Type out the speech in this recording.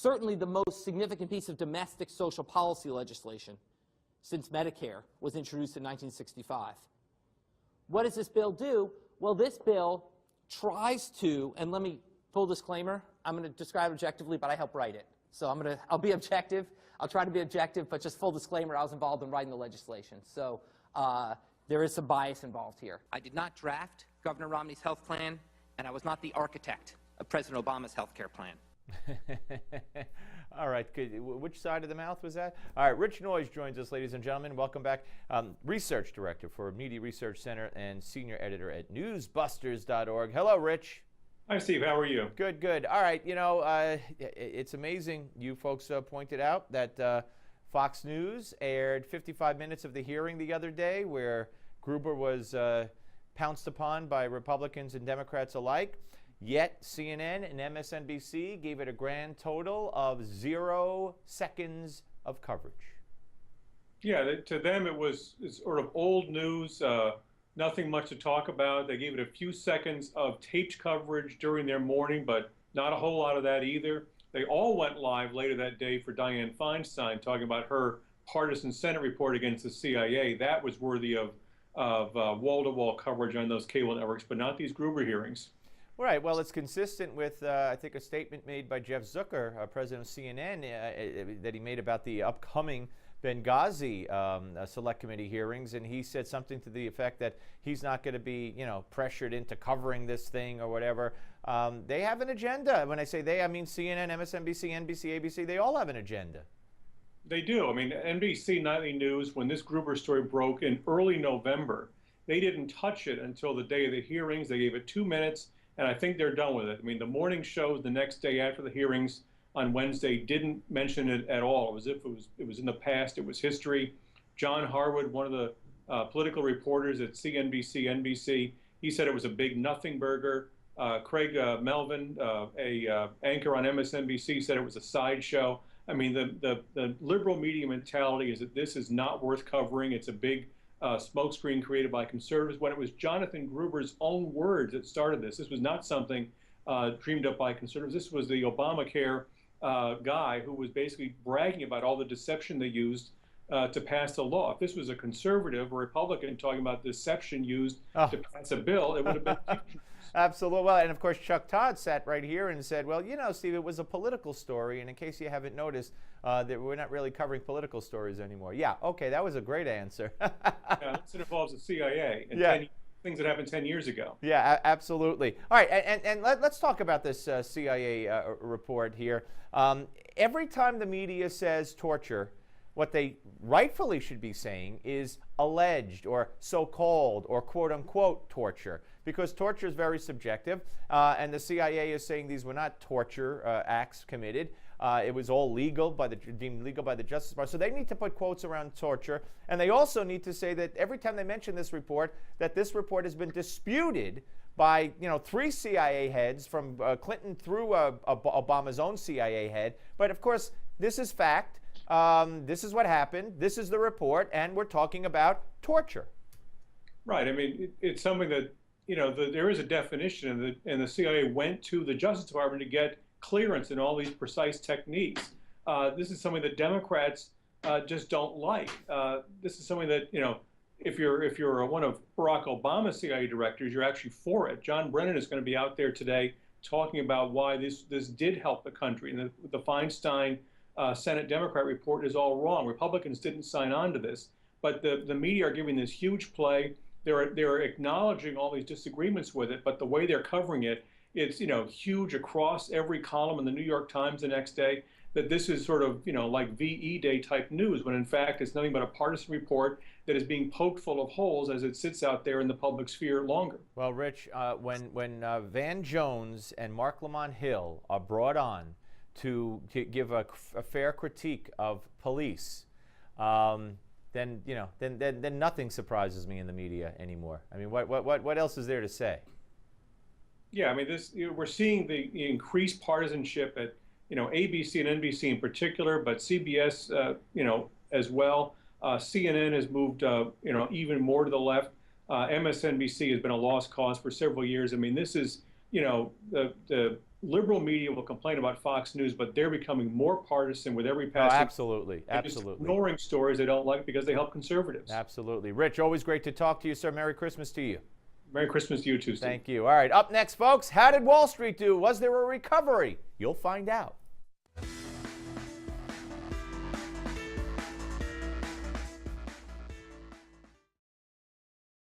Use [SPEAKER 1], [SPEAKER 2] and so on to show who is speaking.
[SPEAKER 1] certainly the most significant piece of domestic social policy legislation since Medicare was introduced in 1965. What does this bill do? Well, this bill tries to, and let me, full disclaimer, I'm going to describe it objectively, but I helped write it. So I'll be objective. I'll try to be objective, but just full disclaimer, I was involved in writing the legislation. So there is some bias involved here. I did not draft Governor Romney's health plan, and I was not the architect of President Obama's health care plan.
[SPEAKER 2] All right, good. Which side of the mouth was that? All right, Rich Noyes joins us, ladies and gentlemen. Welcome back. Research Director for Media Research Center and Senior Editor at NewsBusters.org. Hello, Rich.
[SPEAKER 3] Hi, Steve. How are you?
[SPEAKER 2] Good, good. All right, you know, it's amazing. You folks pointed out that Fox News aired 55 minutes of the hearing the other day where Gruber was pounced upon by Republicans and Democrats alike. Yet CNN and MSNBC gave it a grand total of 0 seconds of coverage.
[SPEAKER 3] Yeah, to them it's sort of old news, nothing much to talk about. They gave it a few seconds of taped coverage during their morning, but not a whole lot of that either. They all went live later that day for Dianne Feinstein, talking about her partisan Senate report against the CIA. That was worthy of wall-to-wall coverage on those cable networks, but not these Gruber hearings.
[SPEAKER 2] Right. Well, it's consistent with, I think, a statement made by Jeff Zucker, president of CNN, that he made about the upcoming Benghazi Select Committee hearings, and he said something to the effect that he's not going to be, you know, pressured into covering this thing or whatever. They have an agenda. When I say they, I mean CNN, MSNBC, NBC, ABC. They all have an agenda. They
[SPEAKER 3] do. I mean, NBC Nightly News, when this Gruber story broke in early November, they didn't touch it until the day of the hearings. They gave it 2 minutes. And I think they're done with it. I mean, the morning shows the next day after the hearings on Wednesday didn't mention it at all. It was as if it was in the past. It was history. John Harwood, one of the political reporters at CNBC, NBC, he said it was a big nothing burger. Craig Melvin, a anchor on MSNBC, said it was a sideshow. I mean, the liberal media mentality is that this is not worth covering. It's a big smokescreen created by conservatives, when it was Jonathan Gruber's own words that started this. This was not something dreamed up by conservatives. This was the Obamacare guy who was basically bragging about all the deception they used to pass the law. If this was a conservative or Republican talking about deception used to pass a bill, it would have been
[SPEAKER 2] Absolutely. Well, and of course, Chuck Todd sat right here and said, well, you know, Steve, it was a political story. And in case you haven't noticed, that we're not really covering political stories anymore. Yeah, okay, that was a great answer.
[SPEAKER 3] Yeah, this involves the CIA and things that happened 10 years ago.
[SPEAKER 2] Yeah, absolutely. All right, and let's talk about this CIA report here. Every time the media says torture, what they rightfully should be saying is alleged or so-called or quote-unquote torture, because torture is very subjective, and the CIA is saying these were not torture acts committed. It was all legal, deemed legal by the Justice Department. So they need to put quotes around torture, and they also need to say that every time they mention this report, that this report has been disputed by 3 CIA heads, from Clinton through Obama's own CIA head. But of course, this is fact. This is what happened. This is the report, and we're talking about torture.
[SPEAKER 3] Right. I mean, it's something that, there is a definition, and the CIA went to the Justice Department to get clearance in all these precise techniques. This is something that Democrats just don't like. This is something that, if you're one of Barack Obama's CIA directors, you're actually for it. John Brennan is going to be out there today talking about why this did help the country. And the Feinstein Senate Democrat report is all wrong. Republicans didn't sign on to this, but the media are giving this huge play. They're acknowledging all these disagreements with it, but the way they're covering it, it's huge across every column in the New York Times the next day, that this is sort of like VE Day type news, when in fact it's nothing but a partisan report that is being poked full of holes as it sits out there in the public sphere longer.
[SPEAKER 2] Well, Rich, when Van Jones and Mark Lamont Hill are brought on to give a fair critique of police, then nothing surprises me in the media anymore. I mean, what else is there to say?
[SPEAKER 3] Yeah, I mean, we're seeing the increased partisanship at ABC and NBC in particular, but CBS as well. CNN has moved even more to the left. MSNBC has been a lost cause for several years. I mean, this is the liberal media will complain about Fox News, but they're becoming more partisan with every
[SPEAKER 2] Oh,
[SPEAKER 3] passing.
[SPEAKER 2] absolutely,
[SPEAKER 3] and just
[SPEAKER 2] absolutely.
[SPEAKER 3] ignoring stories they don't like because they help conservatives.
[SPEAKER 2] Absolutely. Rich, always great to talk to you, sir. Merry Christmas to you.
[SPEAKER 3] Merry Christmas to you too, Steve.
[SPEAKER 2] Thank you. All right, up next, folks, how did Wall Street do? Was there a recovery? You'll find out.